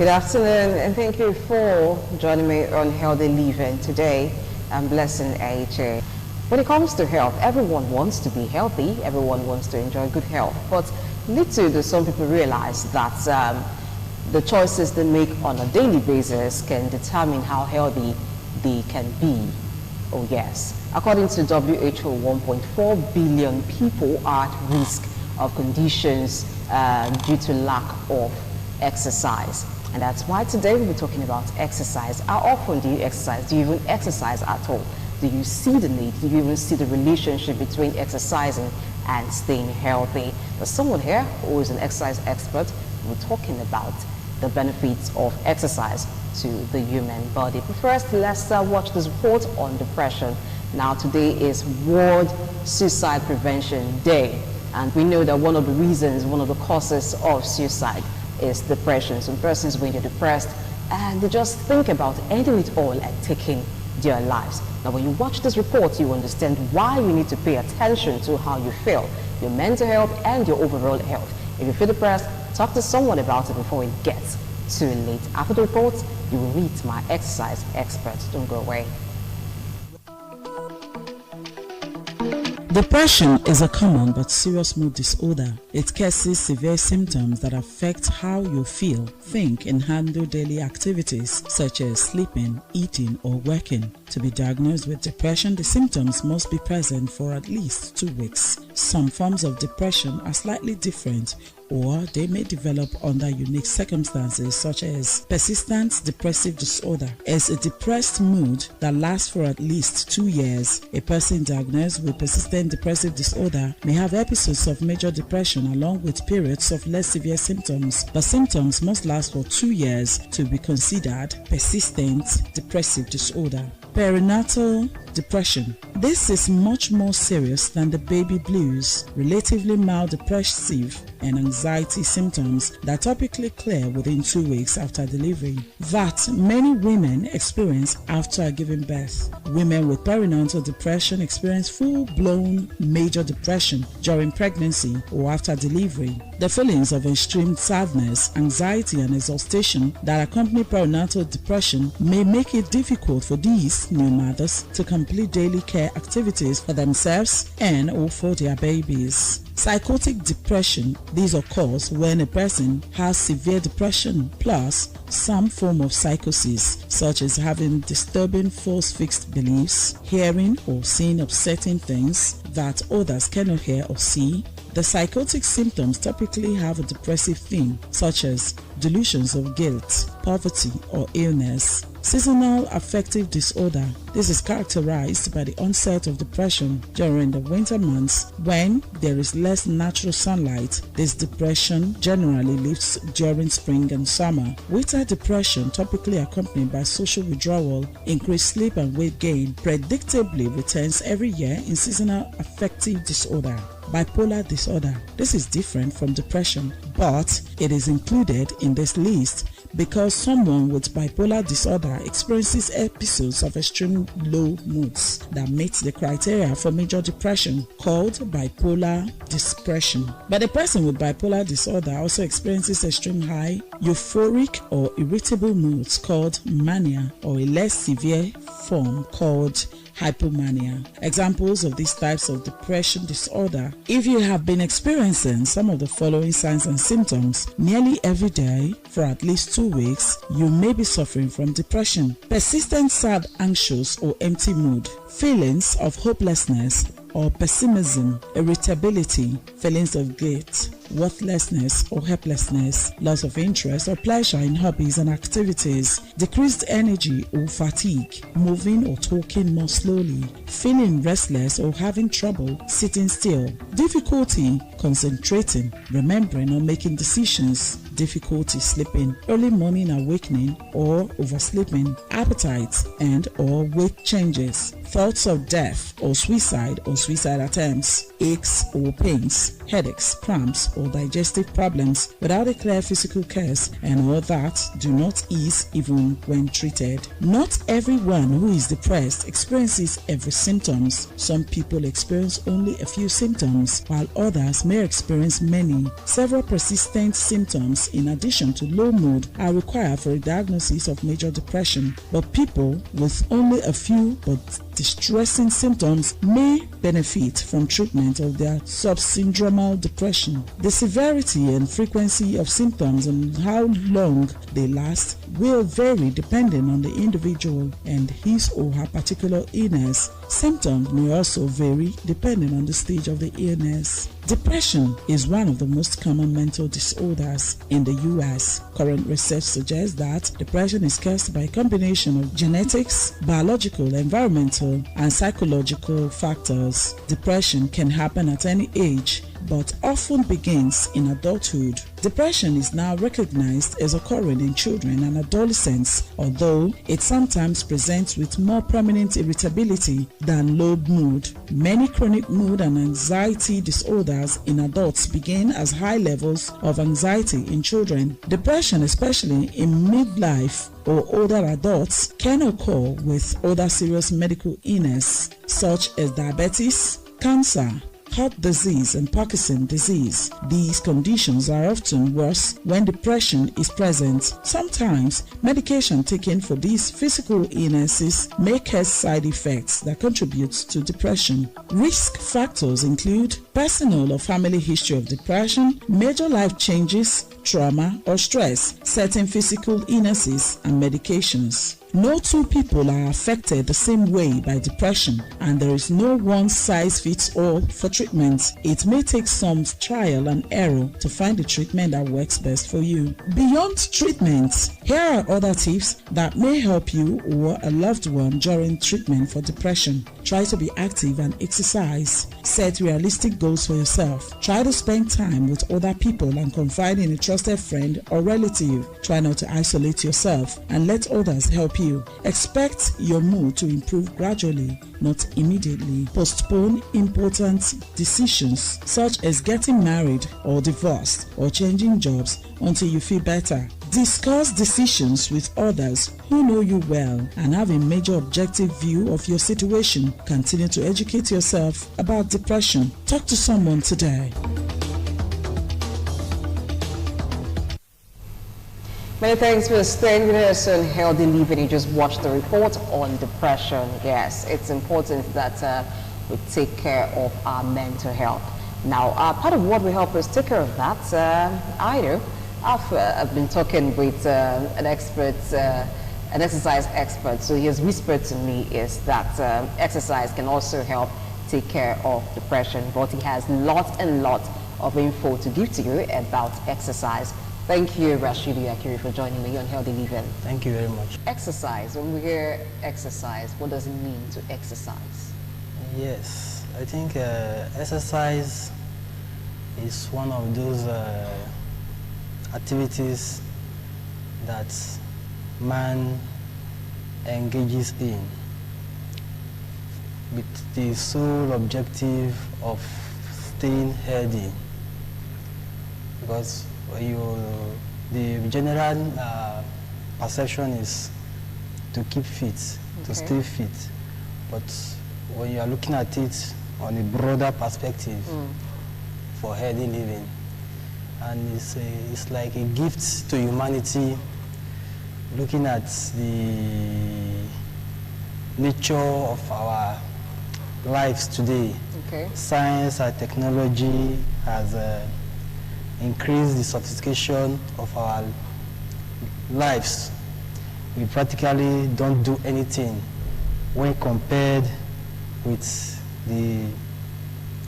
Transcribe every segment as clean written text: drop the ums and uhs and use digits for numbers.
Good afternoon, and thank you for joining me on Healthy Living. Today, I'm Blessing AJ. When it comes to health, everyone wants to be healthy, everyone wants to enjoy good health, but little do some people realize that the choices they make on a daily basis can determine how healthy they can be. Oh yes, according to WHO, 1.4 billion people are at risk of conditions due to lack of exercise. And that's why today we'll be talking about exercise. How often do you exercise? Do you even exercise at all? Do you see the need? Do you even see the relationship between exercising and staying healthy? There's someone here who is an exercise expert. We're talking about the benefits of exercise to the human body. But first, let's watch this report on depression. Now, today is World Suicide Prevention Day. And we know that one of the reasons, one of the causes of suicide is depression. Some persons, when they're depressed, and they just think about ending it all and taking their lives. Now, when you watch this report, you understand why you need to pay attention to how you feel, your mental health and your overall health. If you feel depressed, talk to someone about it before it gets too late. After the report, you will meet my exercise expert. Don't go away. Depression is a common but serious mood disorder. It causes severe symptoms that affect how you feel, think, and handle daily activities such as sleeping, eating, or working. To be diagnosed with depression, the symptoms must be present for at least 2 weeks. Some forms of depression are slightly different, or they may develop under unique circumstances such as persistent depressive disorder. Is a depressed mood that lasts for at least 2 years. A person diagnosed with persistent depressive disorder may have episodes of major depression along with periods of less severe symptoms, but symptoms must last for 2 years to be considered persistent depressive disorder. Perinatal depression. This is much more serious than the baby blues. Relatively mild depressive and anxiety symptoms that typically clear within 2 weeks after delivery, that many women experience after giving birth. Women with perinatal depression experience full-blown major depression during pregnancy or after delivery. The feelings of extreme sadness, anxiety, and exhaustion that accompany perinatal depression may make it difficult for these new mothers to complete daily care activities for themselves and or for their babies. Psychotic depression. This occurs when a person has severe depression plus some form of psychosis, such as having disturbing false fixed beliefs, hearing or seeing upsetting things that others cannot hear or see. The psychotic symptoms typically have a depressive theme, such as delusions of guilt, poverty, or illness. Seasonal affective disorder. This is characterized by the onset of depression during the winter months when there is less natural sunlight. This depression generally lifts during spring and summer. Winter depression, typically accompanied by social withdrawal, increased sleep and weight gain, predictably returns every year in seasonal affective disorder. Bipolar disorder. This is different from depression, but it is included in this list because someone with bipolar disorder experiences episodes of extreme low moods that meet the criteria for major depression, called bipolar depression. But a person with bipolar disorder also experiences extreme high, euphoric or irritable moods called mania, or a less severe form called hypomania. Examples of these types of depression disorder. If you have been experiencing some of the following signs and symptoms nearly every day for at least 2 weeks, you may be suffering from depression. Persistent sad, anxious, or empty mood, feelings of hopelessness or pessimism, irritability, feelings of guilt, worthlessness or helplessness, loss of interest or pleasure in hobbies and activities, decreased energy or fatigue, moving or talking more slowly, feeling restless or having trouble sitting still, difficulty concentrating, remembering or making decisions, difficulty sleeping, early morning awakening or oversleeping, appetite and or weight changes, thoughts of death or suicide attempts, aches or pains, headaches, cramps or digestive problems without a clear physical cause, and all that do not ease even when treated. Not everyone who is depressed experiences every symptoms. Some people experience only a few symptoms, while others may experience many. Several persistent symptoms factors in addition to low mood are required for a diagnosis of major depression, but people with only a few but distressing symptoms may benefit from treatment of their subsyndromal depression. The severity and frequency of symptoms and how long they last will vary depending on the individual and his or her particular illness. Symptoms may also vary depending on the stage of the illness. Depression is one of the most common mental disorders in the U.S. Current research suggests that depression is caused by a combination of genetics, biological, environmental, and psychological factors. Depression can happen at any age, but often begins in adulthood. Depression is now recognized as occurring in children and adolescents, although it sometimes presents with more prominent irritability than low mood. Many chronic mood and anxiety disorders in adults begin as high levels of anxiety in children. Depression, especially in midlife or older adults, can occur with other serious medical illness such as diabetes, cancer, heart disease, and Parkinson's disease. These conditions are often worse when depression is present. Sometimes medication taken for these physical illnesses may cause side effects that contribute to depression. Risk factors include personal or family history of depression, major life changes, trauma or stress, certain physical illnesses, and medications. No two people are affected the same way by depression, and there is no one-size-fits-all for treatment. It may take some trial and error to find the treatment that works best for you. Beyond treatment, here are other tips that may help you or a loved one during treatment for depression. Try to be active and exercise. Set realistic goals for yourself. Try to spend time with other people and confide in a trusted friend or relative. Try not to isolate yourself and let others help you. Expect your mood to improve gradually, not immediately. Postpone important decisions such as getting married or divorced or changing jobs until you feel better. Discuss decisions with others who know you well and have a major objective view of your situation. Continue to educate yourself about depression. Talk to someone today. Many thanks for staying with us on Healthy Living. You just watched the report on depression. Yes, it's important that we take care of our mental health. Now, part of what will help us take care of that, I've been talking with an expert, an exercise expert. So he has whispered to me is that exercise can also help take care of depression. But he has lots and lots of info to give to you about exercise. Thank you, Rashidi Akiri, for joining me on Healthy Living. Thank you very much. Exercise. When we hear exercise, what does it mean to exercise? Yes, I think exercise is one of those activities that man engages in with the sole objective of staying healthy. Because the general perception is to keep fit, to stay fit. But when you are looking at it on a broader perspective for healthy living, and it's like a gift to humanity, looking at the nature of our lives today. Okay. Science and technology has increase the sophistication of our lives. We practically don't do anything when compared with the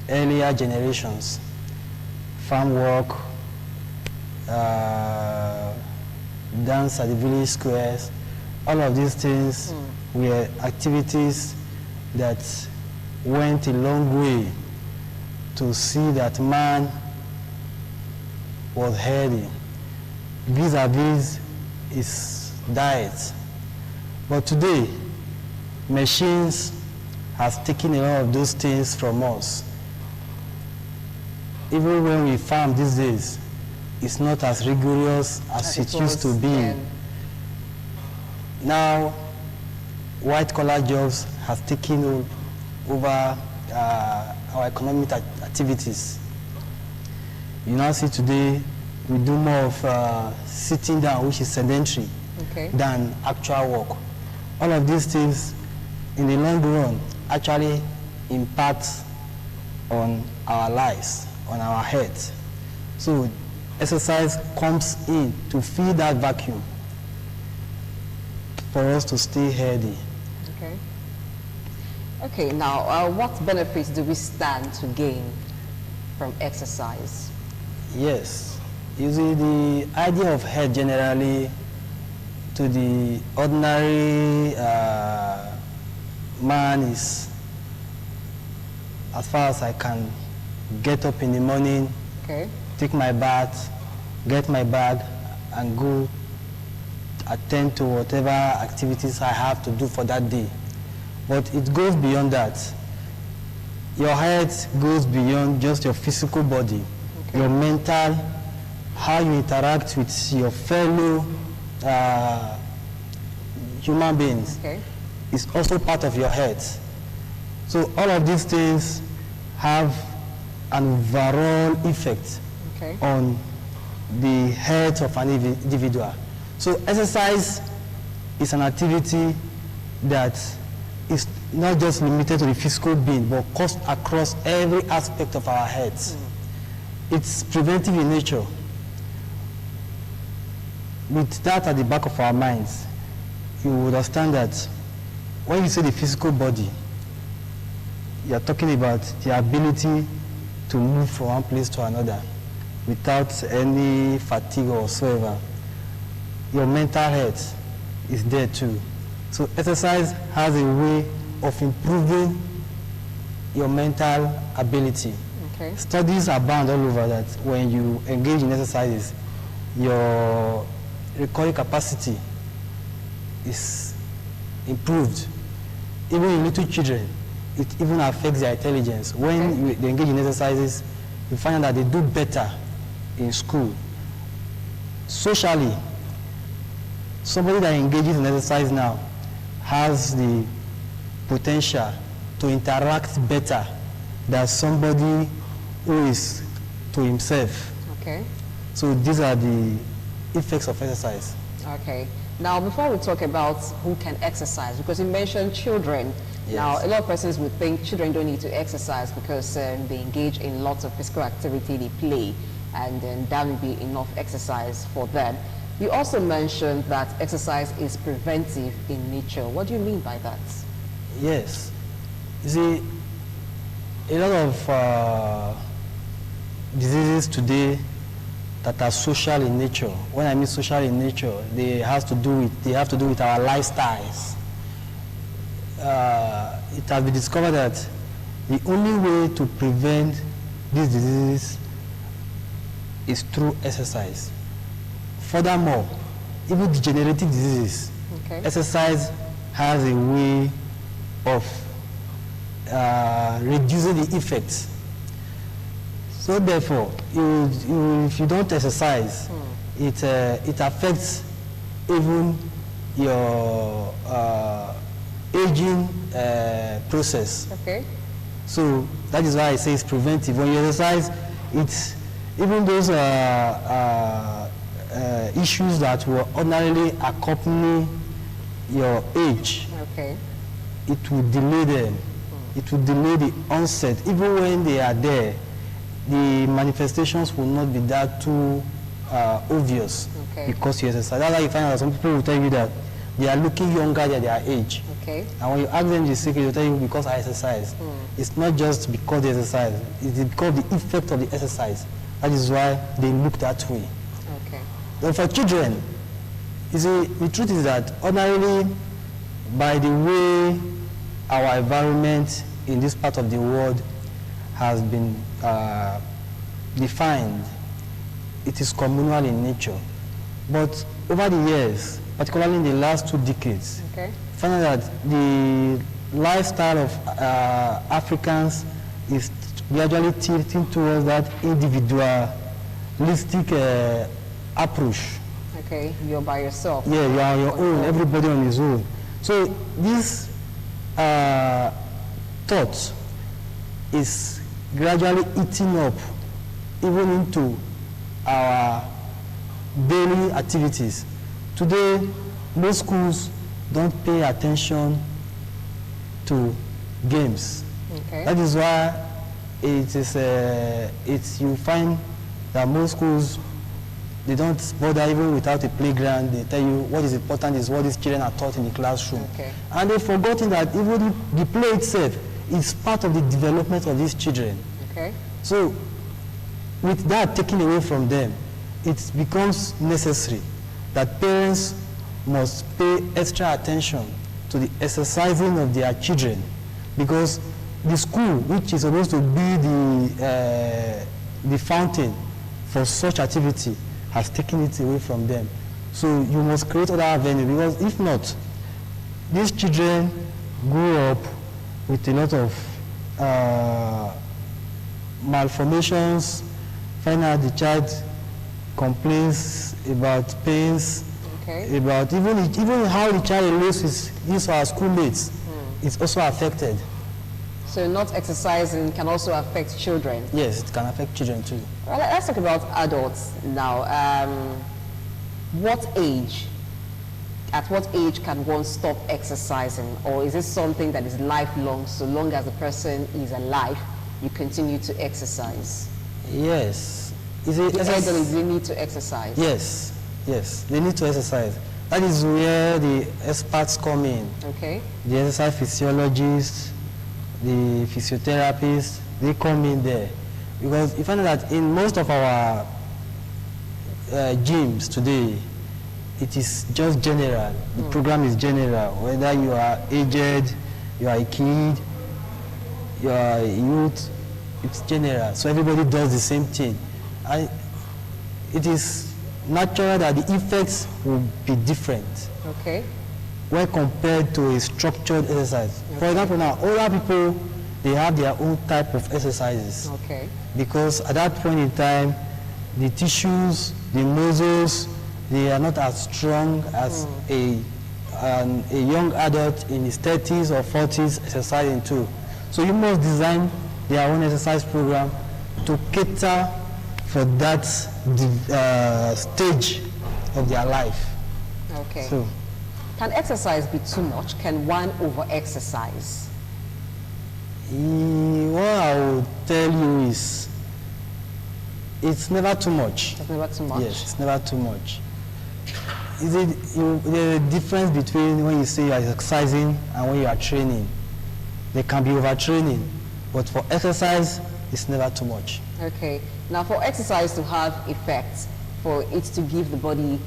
earlier generations. Farm work, dance at the village squares, all of these things were activities that went a long way to see that man was healthy vis-a-vis his diet. But today, machines has taken a lot of those things from us. Even when we farm these days, it's not as rigorous as it used to be. Yeah. Now, white-collar jobs has taken over our economic activities. You now see today we do more of sitting down, which is sedentary, than actual work. All of these things, in the long run, actually impact on our lives, on our health. So exercise comes in to fill that vacuum for us to stay healthy. Okay, now what benefits do we stand to gain from exercise? Yes, you see, the idea of health generally to the ordinary man is, as far as I can get up in the morning, take my bath, get my bag, and go attend to whatever activities I have to do for that day. But it goes beyond that. Your health goes beyond just your physical body, your mental, how you interact with your fellow human beings is also part of your health. So all of these things have an overall effect on the health of an individual. So exercise is an activity that is not just limited to the physical being, but cuts across every aspect of our health. It's preventive in nature. With that at the back of our minds, you will understand that when you say the physical body, you are talking about the ability to move from one place to another without any fatigue or whatsoever. Your mental health is there too. So exercise has a way of improving your mental ability. Studies abound all over that when you engage in exercises, your recording capacity is improved. Even in little children, it even affects their intelligence. When they engage in exercises, you find out that they do better in school. Socially, somebody that engages in exercise now has the potential to interact better than somebody who is to himself. So these are the effects of exercise. Now, before we talk about who can exercise, because you mentioned children. Now, a lot of persons would think children don't need to exercise because they engage in lots of physical activity, they play, and then that would be enough exercise for them. You also mentioned that exercise is preventive in nature. What do you mean by that? Yes. You see, a lot of diseases today that are social in nature. When I mean social in nature, they have to do with our lifestyles. It has been discovered that the only way to prevent these diseases is through exercise. Furthermore, even degenerative diseases, exercise has a way of reducing the effects. So therefore, if you don't exercise, it affects even your aging process. So that is why I say it's preventive. When you exercise, it's even those issues that will ordinarily accompany your age, it will delay them. It will delay the onset. Even when they are there, the manifestations will not be that too obvious because you exercise. That's why you find out that some people will tell you that they are looking younger than their age. And when you ask them the secret, they'll tell you because I exercise. It's not just because they exercise, it's because of the effect of the exercise. That is why they look that way. But for children, you see, the truth is that ordinarily, by the way our environment in this part of the world has been defined, it is communal in nature. But over the years, particularly in the last 2 decades, find out that the lifestyle of Africans is gradually tilting towards that individualistic approach. You're by yourself. Yeah, you are on your own, everybody on his own. So this thought is gradually eating up even into our daily activities. Today, most schools don't pay attention to games. Okay. That is why you find that most schools, they don't bother even without a playground. They tell you what is important is what these children are taught in the classroom. Okay. And they've forgotten that even the play itself is part of the development of these children. Okay. So with that taken away from them, it becomes necessary that parents must pay extra attention to the exercising of their children, because the school, which is supposed to be the fountain for such activity, has taken it away from them. So you must create other avenues, because if not, these children grow up with a lot of malformations. Find out the child complains about pains, Okay. about even how the child relates with his or her schoolmates is also affected. So not exercising can also affect children. Yes, it can affect children too. Well, let's talk about adults now. At what age can one stop exercising? Or is it something that is lifelong, so long as the person is alive, you continue to exercise? Yes. The elderly, they need to exercise. Yes, yes, they need to exercise. That is where the experts come in. Okay. The exercise physiologists, the physiotherapists, they come in there. Because you find that in most of our gyms today, it is just general. The program is general. Whether you are aged, you are a kid, you are a youth, it's general. So everybody does the same thing. And it is natural that the effects will be different Okay. when compared to a structured exercise. For example, now, older people, they have their own type of exercises. Okay. Because at that point in time, the tissues, the muscles, they are not as strong as a young adult in his 30s or 40s exercising too. So you must design their own exercise program to cater for that stage of their life. Okay. So, Can exercise be too much? Can one over-exercise? what I would tell you is, it's never too much. It's never too much. Yes, it's never too much. There's a difference between when you say you are exercising and when you are training. There can be overtraining, but for exercise, it's never too much. Okay. Now, for exercise to have effects, for it to give the body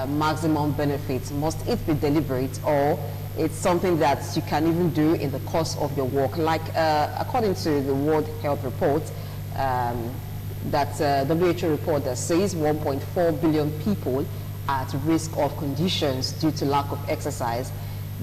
maximum benefits, must it be deliberate, or it's something that you can even do in the course of your work? Like according to the World Health Report, that WHO report that says 1.4 billion people are at risk of conditions due to lack of exercise.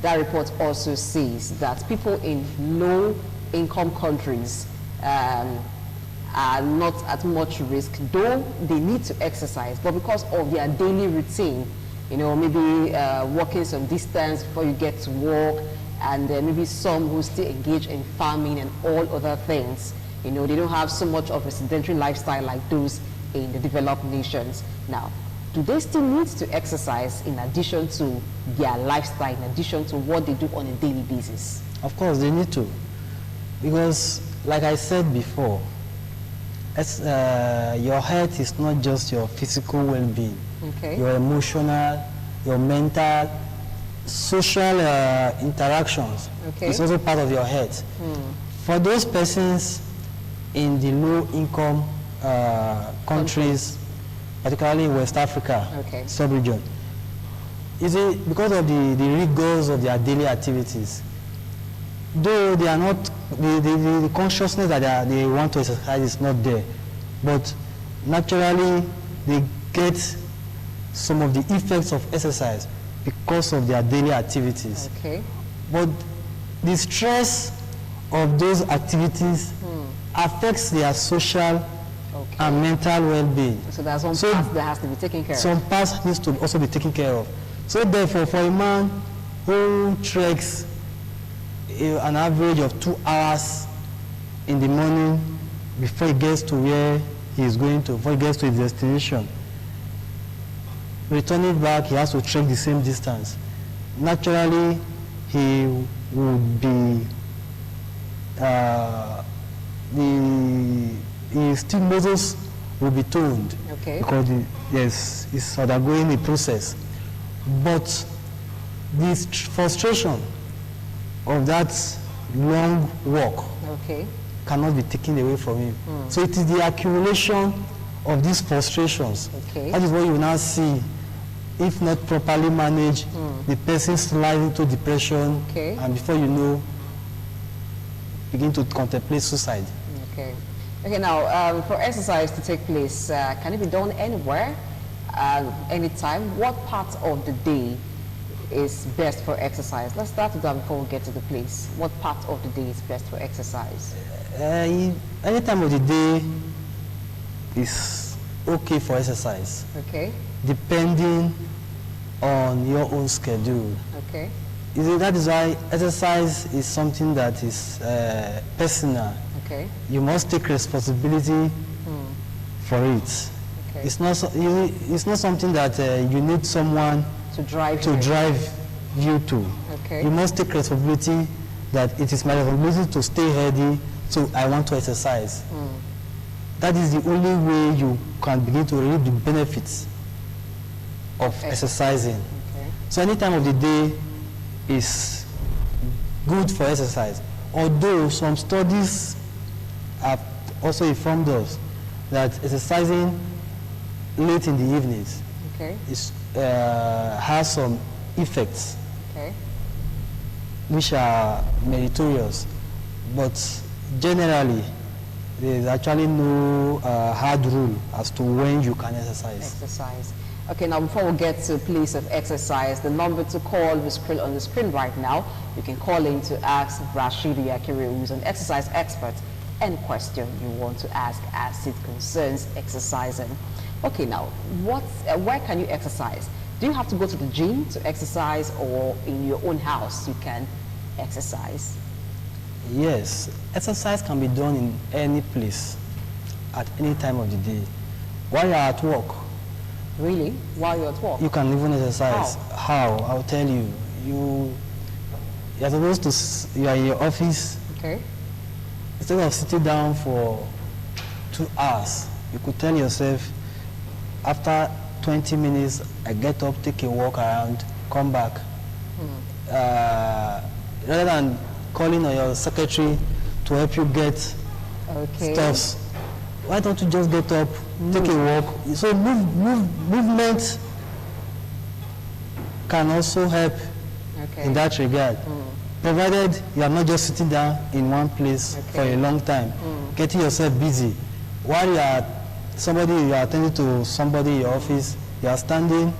That report also says that people in low-income countries are not at much risk, though they need to exercise, but because of their daily routine, you know, maybe walking some distance before you get to work, and maybe some who still engage in farming and all other things, you know, they don't have so much of a sedentary lifestyle like those in the developed nations. Now, do they still need to exercise in addition to their lifestyle, in addition to what they do on a daily basis? Of course, they need to. Because, like I said before, your health is not just your physical well-being. Okay. Your emotional, your mental, social interactions. Okay. It's also part of your health. For those persons in the low-income countries, particularly in West Africa, Okay. sub-region, is it because of the rigors of their daily activities? Though they are not, the consciousness that they want to exercise is not there, but naturally they get some of the effects of exercise because of their daily activities. Okay. But the stress of those activities affects their social Okay. and mental well-being. So there's some So parts that has to be taken care of. some parts needs to also be taken care of. So therefore, for a man who treks an average of 2 hours in the morning before he gets to where he is going to, before he gets to his destination, returning back, he has to trek the same distance. Naturally, he would be his still muscles will be toned, Okay. because yes, it's undergoing a process. But this frustration of that long walk Okay. cannot be taken away from him. So it is the accumulation of these frustrations. Okay. That is what you now see. If not properly managed, the person slides into depression, Okay. and before you know, begin to contemplate suicide. Okay. Okay, now, for exercise to take place, can it be done anywhere, anytime? What part of the day is best for exercise? Let's start with that before we get to the place. What part of the day is best for exercise? Any time of the day is okay for exercise, Okay. depending on your own schedule. Okay. That is why exercise is something that is personal. Okay. You must take responsibility for it. Okay. It's not something that you need someone To drive to you. drive you to. Okay. You must take responsibility that it is my responsibility to stay healthy, so I want to exercise. That is the only way you can begin to reap the benefits of exercising. Okay. So any time of the day is good for exercise. Although some studies have also informed us that exercising late in the evenings Okay. has some effects Okay. which are meritorious, but generally there is actually no hard rule as to when you can exercise. Exercise. Okay, now before we get to place of exercise, the number to call is on the screen right now. You can call in to ask Rashidi Akiri, who's an exercise expert, any question you want to ask as it concerns exercising. Okay, now, where can you exercise? Do you have to go to the gym to exercise, or in your own house you can exercise? Yes, exercise can be done in any place, at any time of the day. While you are at work, Really? While you're at work? you can even exercise. How? I'll tell you. You're supposed to, you are in your office, Okay. instead of sitting down for 2 hours, you could tell yourself, after 20 minutes, I get up, take a walk around, come back. Rather than calling on your secretary to help you get Okay. stuffs, why don't you just get up, take a walk? So movement can also help Okay. in that regard, provided you are not just sitting down in one place for a long time, getting yourself busy. While you are attending to somebody in your office, you are standing,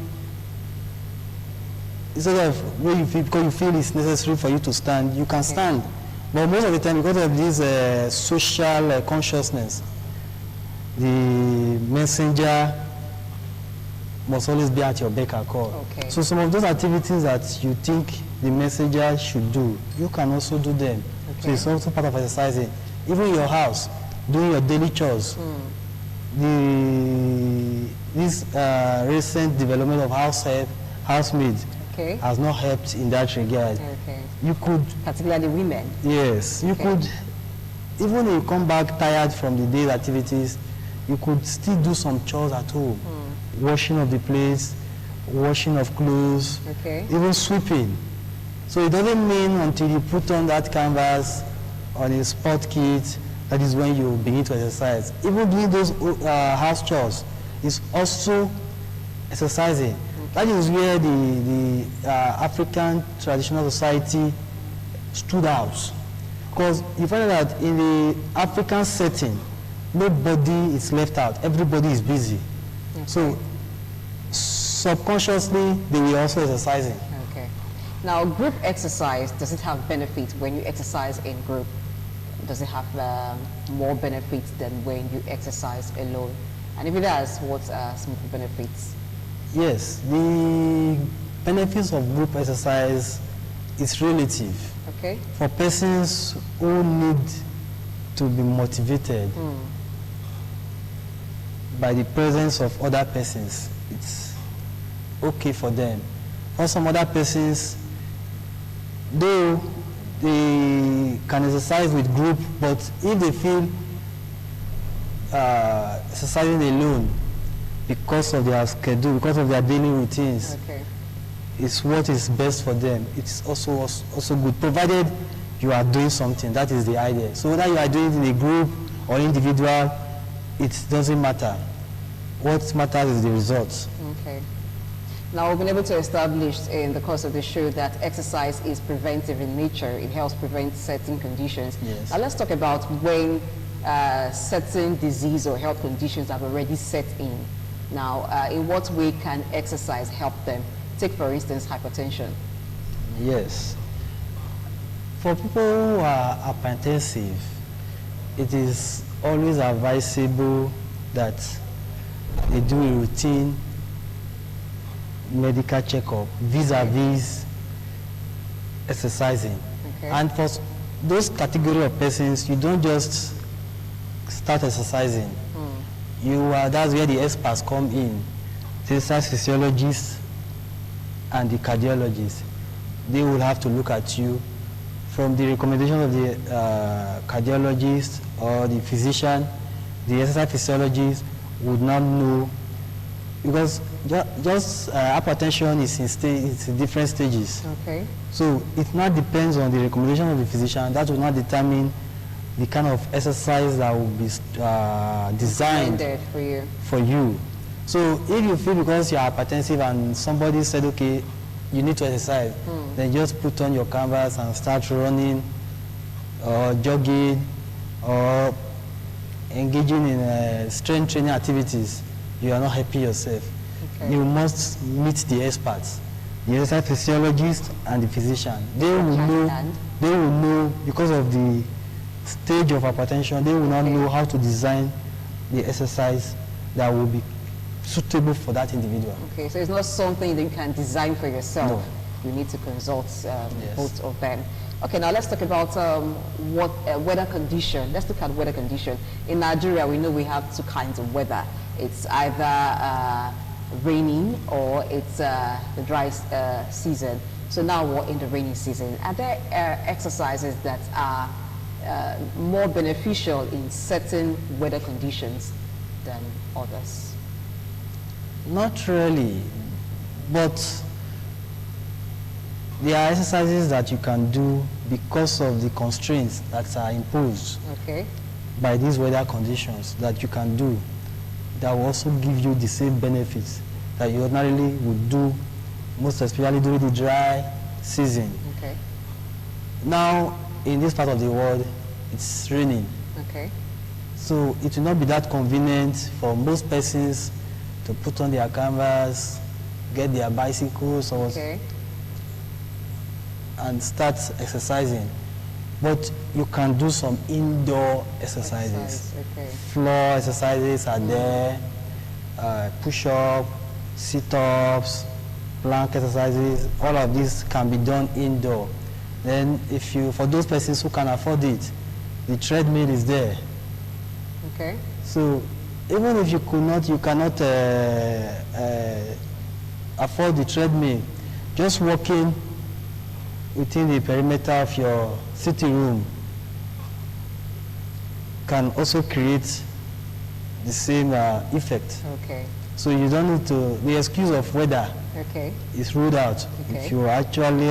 instead of where you feel, because you feel it's necessary for you to stand, you can stand. But most of the time, because of this social consciousness, the messenger must always be at your beck and call. Okay. So some of those activities that you think the messenger should do, you can also do them. So Okay. it's also part of exercising. Even in your house, doing your daily chores. This recent development of housemaids Okay. has not helped in that regard. Okay. You could, Particularly women. yes, you Okay. could, even if you come back tired from the day's activities, you could still do some chores at home. Washing of the plates, washing of clothes, Okay. even sweeping. So it doesn't mean until you put on that canvas on a sport kit, that is when you begin to exercise. Even doing those house chores is also exercising. That is where the African traditional society stood out. Because you find that in the African setting, nobody is left out. Everybody is busy. So subconsciously, they were also exercising. Okay. Now, group exercise, does it have benefits when you exercise in group? Does it have more benefits than when you exercise alone? And if it does, what are some of the benefits? Yes, the benefits of group exercise is relative. Okay. For persons who need to be motivated by the presence of other persons, okay for them. For some other persons, though they can exercise with group, but if they feel exercising alone because of their schedule, because of their daily routines, is what is best for them. It's also good, provided you are doing something. That is the idea. So whether you are doing it in a group or individual, it doesn't matter. What matters is the results. Okay. Now, we've been able to establish in the course of the show that exercise is preventive in nature. It helps prevent certain conditions. Yes. Now, let's talk about when certain disease or health conditions have already set in. Now, in what way can exercise help them? Take, for instance, hypertension. Yes. For people who are hypertensive, it is always advisable that they do a routine medical checkup vis-a-vis exercising. Okay. And for those category of persons, you don't just start exercising. That's where the experts come in, the exercise physiologists and the cardiologists. They will have to look at you from the recommendation of the cardiologist or the physician. The exercise physiologist would not know, because just hypertension is in different stages. Okay. So it not depends on the recommendation of the physician. That will not determine the kind of exercise that will be designed for you. So if you feel because you are hypertensive and somebody said, okay, you need to exercise, then just put on your canvas and start running or jogging or engaging in strength training activities, you are not helping yourself. Okay. You must meet the experts, the exercise physiologist and the physician. They will know because of the stage of hypertension, they will not know how to design the exercise that will be suitable for that individual. Okay, so it's not something that you can design for yourself. No. You need to consult Yes. both of them. Okay, now let's talk about weather condition. Let's look at weather condition. In Nigeria, we know we have two kinds of weather. It's either raining or it's the dry season. So now we're in the rainy season. Are there exercises that are more beneficial in certain weather conditions than others? Not really, but there are exercises that you can do because of the constraints that are imposed by these weather conditions that you can do that will also give you the same benefits that you ordinarily would do, most especially during the dry season. Okay. Now, in this part of the world, it's raining. Okay. So it will not be that convenient for most persons to put on their canvas, get their bicycles and start exercising. But you can do some indoor exercises. Floor exercises are there, push-up, sit-ups, plank exercises, all of these can be done indoor. Then for those persons who can afford it, the treadmill is there. Okay. So even if you cannot afford the treadmill, just walking within the perimeter of your sitting room can also create the same effect. Okay. So you don't need to, the excuse of weather is ruled out if you are actually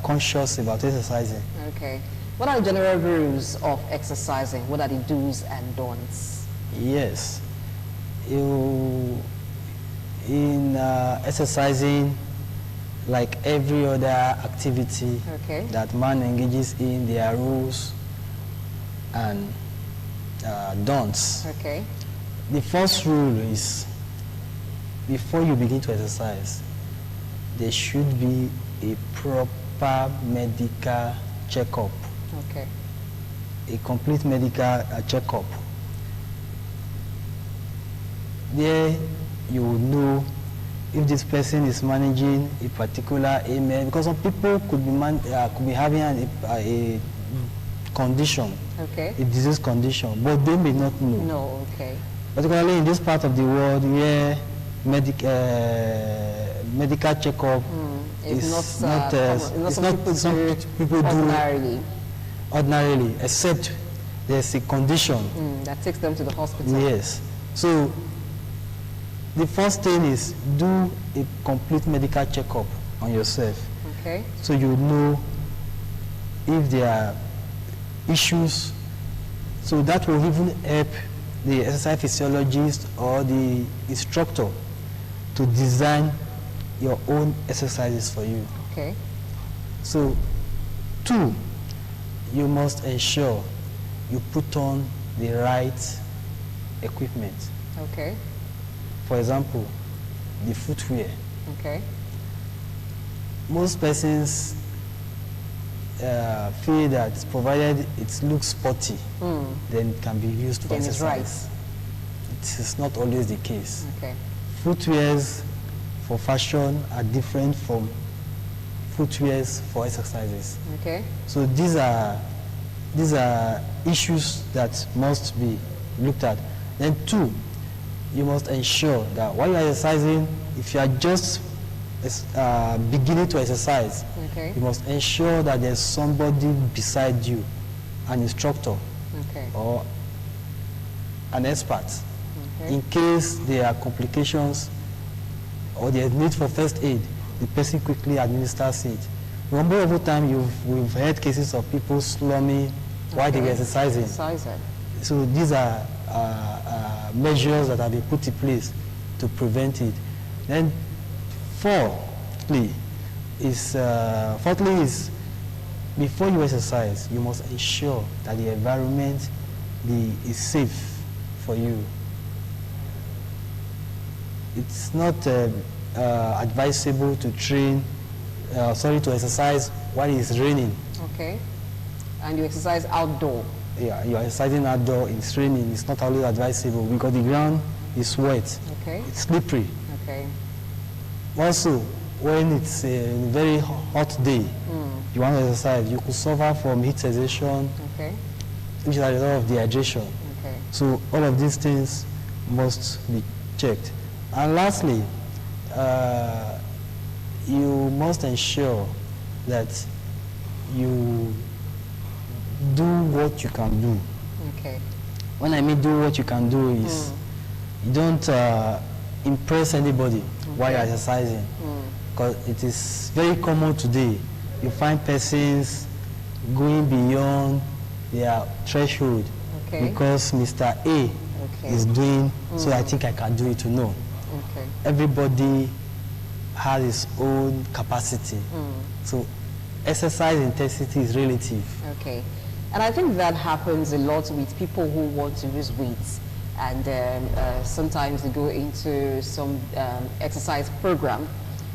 conscious about exercising. Okay. What are the general rules of exercising? What are the do's and don'ts? Yes. In exercising, like every other activity that man engages in, there are rules and don'ts. Okay. The first rule is, before you begin to exercise, there should be a proper medical checkup. Okay. A complete medical checkup. There you will know if this person is managing a particular ailment, because some people could be having a condition, a disease condition, but they may not know. No, okay. Particularly in this part of the world where medical checkup It's not something people do ordinarily, except there's a condition that takes them to the hospital. Yes. So the first thing is do a complete medical checkup on yourself. Okay. So you know if there are issues. So that will even help the exercise physiologist or the instructor to design your own exercises for you. Okay. So 2, you must ensure you put on the right equipment. Okay. For example, the footwear. Okay. Most persons feel that provided it looks sporty, then it can be used for Then it's exercise. It is not always the case. Okay. Footwears for fashion are different from footwears for exercises. Okay. So these are issues that must be looked at. Then 2, you must ensure that while you are exercising, if you are just beginning to exercise, Okay. you must ensure that there's somebody beside you, an instructor Okay. or an expert, Okay. in case there are complications or there's need for first aid. The person quickly administers it. Remember, over time we've heard cases of people slumming while they were exercising. So these are measures that have been put in place to prevent it. Then fourthly is before you exercise, you must ensure that the environment is safe for you. It's not advisable to to exercise while it's raining. Okay. And you exercise outdoor. Yeah, you're exercising outdoor, it's raining, it's not always advisable because the ground is wet. Okay. It's slippery. Okay. Also, when it's a very hot day, you want to exercise, you could suffer from heat exhaustion, Okay. which is a result of dehydration. Okay. So all of these things must be checked. And lastly, you must ensure that you do what you can do. Okay. When I mean do what you can do is you don't impress anybody while you're exercising, because it is very common today. You find persons going beyond their threshold because Mr. A is doing, so I think I can do it too. No. Okay. Everybody has his own capacity. So exercise intensity is relative. Okay. And I think that happens a lot with people who want to lose weight. And sometimes they go into some exercise program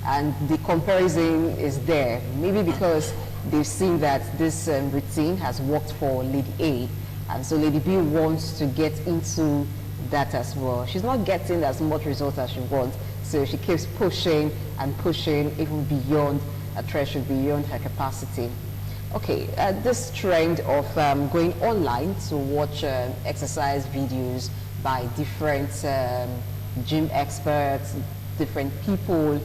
and the comparison is there. Maybe because they've seen that this routine has worked for Lady A. And so Lady B wants to get into that as well. She's not getting as much results as she wants. So she keeps pushing and pushing even beyond a threshold, beyond her capacity. Okay, this trend of going online to watch exercise videos by different gym experts, different people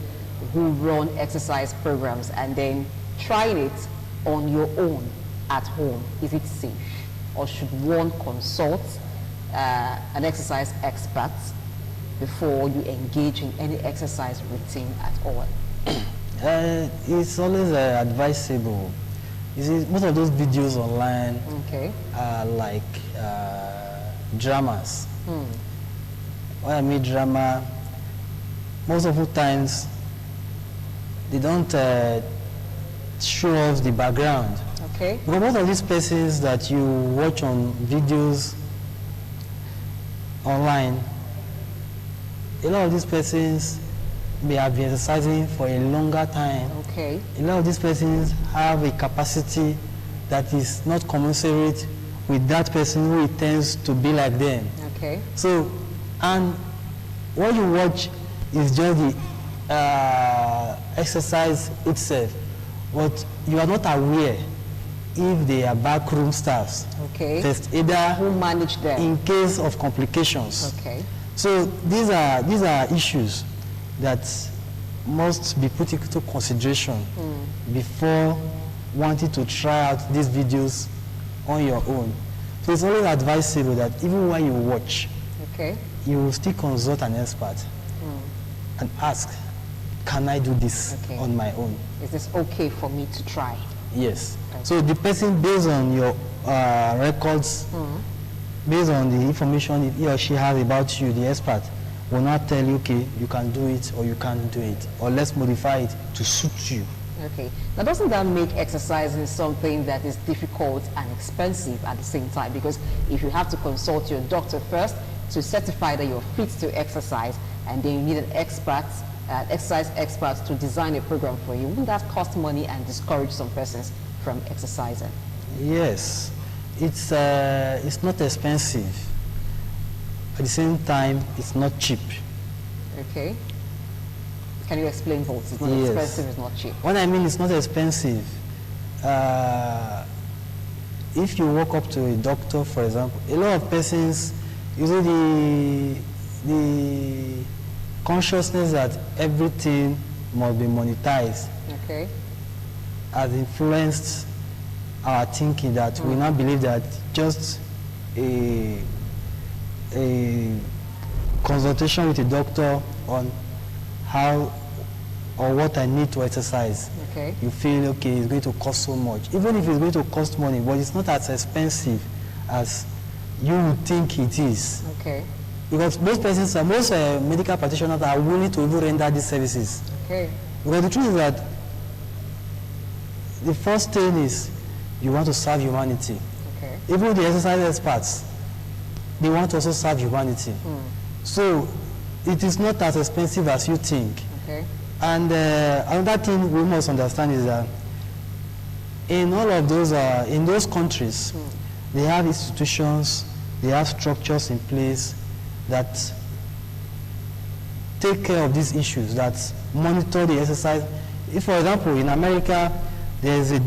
who run exercise programs, and then trying it on your own at home. Is it safe? Or should one consult an exercise expert before you engage in any exercise routine at all? It's always advisable. You see, most of those videos online are like dramas. When I mean drama, most of the times they don't show us the background. Okay. Because most of these persons that you watch on videos online, a lot of these persons may have been exercising for a longer time. Okay. A lot of these persons have a capacity that is not commensurate with that person who intends to be like them. Okay. So, and what you watch is just the exercise itself, but you are not aware if they are backroom staffs. Okay. First aider Who manage them? in case of complications. Okay. So these are issues that must be put into consideration before wanting to try out these videos on your own. So it's always advisable that even when you watch, Okay. you will still consult an expert and ask, can I do this Okay. on my own? Is this okay for me to try? Yes. Okay. So the person, based on your records, based on the information he or she has about you, the expert will not tell you, okay, you can do it or you can't do it, or let's modify it to suit you. Okay. Now, doesn't that make exercising something that is difficult and expensive at the same time? Because if you have to consult your doctor first to certify that you're fit to exercise, and then you need an expert, exercise expert to design a program for you, wouldn't that cost money and discourage some persons from exercising? Yes, it's not expensive. At the same time, it's not cheap. Okay. Can you explain both? It's not Yes. expensive, it's not cheap. What I mean, it's not expensive. If you walk up to a doctor, for example, a lot of persons, usually the consciousness that everything must be monetized Okay. has influenced our thinking, that we now believe that just a consultation with a doctor on how or what I need to exercise, Okay. you feel, okay, it's going to cost so much. Even if it's going to cost money, but it's not as expensive as you would think it is. Okay. Because most persons, most medical practitioners are willing to even render these services. Okay. Because the truth is that the first thing is you want to serve humanity. Okay. Even the exercise experts, they want to also serve humanity. So it is not as expensive as you think. Okay. And another thing we must understand is that in all of those, in those countries, they have institutions, they have structures in place that take care of these issues, that monitor the exercise. If, for example, in America, there is a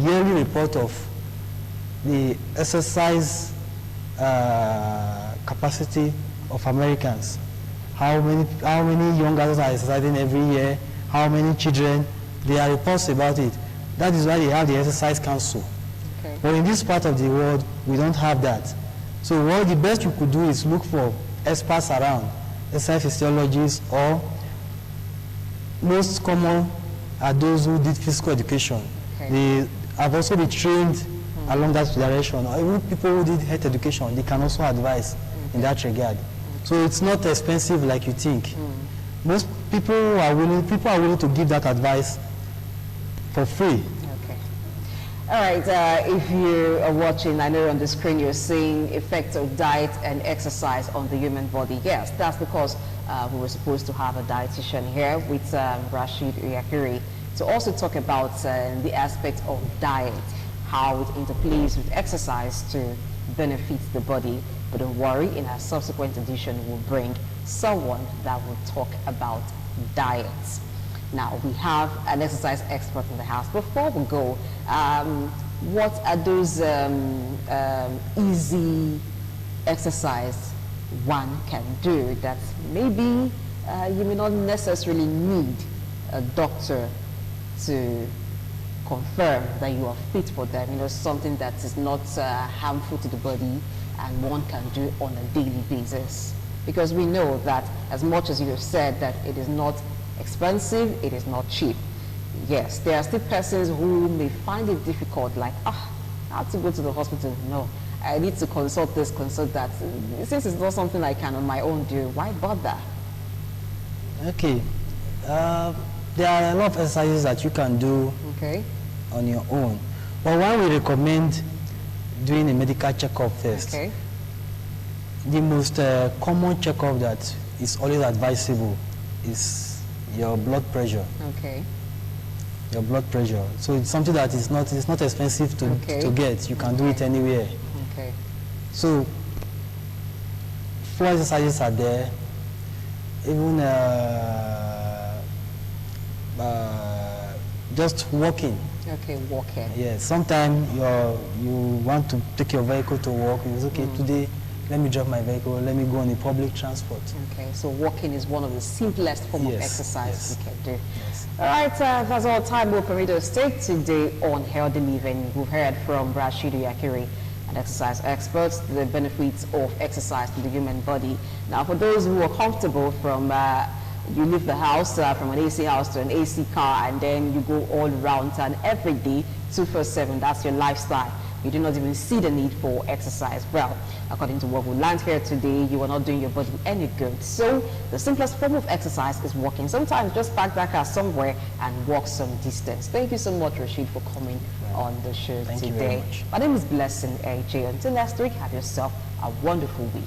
yearly report of the exercise capacity of Americans. How many young adults are exercising every year, how many children, there are reports about it. That is why they have the exercise council. Okay. But in this part of the world, we don't have that. So what the best you could do is look for experts around, exercise physiologists, or most common are those who did physical education. Okay. They have also been trained along that direction. Or even people who did health education, they can also advise in that regard. So it's not expensive like you think. Most people are willing to give that advice for free. Okay. All right. If you are watching, I know on the screen you're seeing effects of diet and exercise on the human body. Yes, that's because we were supposed to have a dietitian here with Rashid Uyakiri to also talk about the aspect of diet, how it interplays with exercise to benefit the body. But don't worry, in our subsequent edition, we'll bring someone that will talk about diets. Now, we have an exercise expert in the house. Before we go, what are those easy exercise one can do that maybe you may not necessarily need a doctor to confirm that you are fit for them? You know, something that is not harmful to the body and one can do on a daily basis. Because we know that as much as you have said that it is not expensive, it is not cheap. Yes, there are still persons who may find it difficult, like, I have to go to the hospital. No, I need to consult this, consult that. Since it's not something I can on my own do, why bother? Okay. There are a lot of exercises that you can do on your own. But why we recommend doing a medical checkup first. Okay. The most common checkup that is always advisable is your blood pressure. Okay. Your blood pressure. So it's something that is not expensive to get. You can do it anywhere. Okay. So 4 exercises are there. Even just walking. Okay, walking. Yes. Sometimes you want to take your vehicle to work. It's okay. Today let me drive my vehicle, let me go on the public transport. Okay, so walking is one of the simplest form of Yes, exercise we can do. Yes. All right, that's all time will permit us to take today on healthy living. We've heard from Rashidu Yakiri, an exercise expert, the benefits of exercise to the human body. Now, for those who are comfortable from you leave the house from an AC house to an AC car, and then you go all around and every day, 247, that's your lifestyle. You do not even see the need for exercise. Well, according to what we learned here today, you are not doing your body any good. So the simplest form of exercise is walking. Sometimes just park that car somewhere and walk some distance. Thank you so much, Rashid, for coming on the show Thank today. you very much. My name is Blessing AJ. Until next week, have yourself a wonderful week.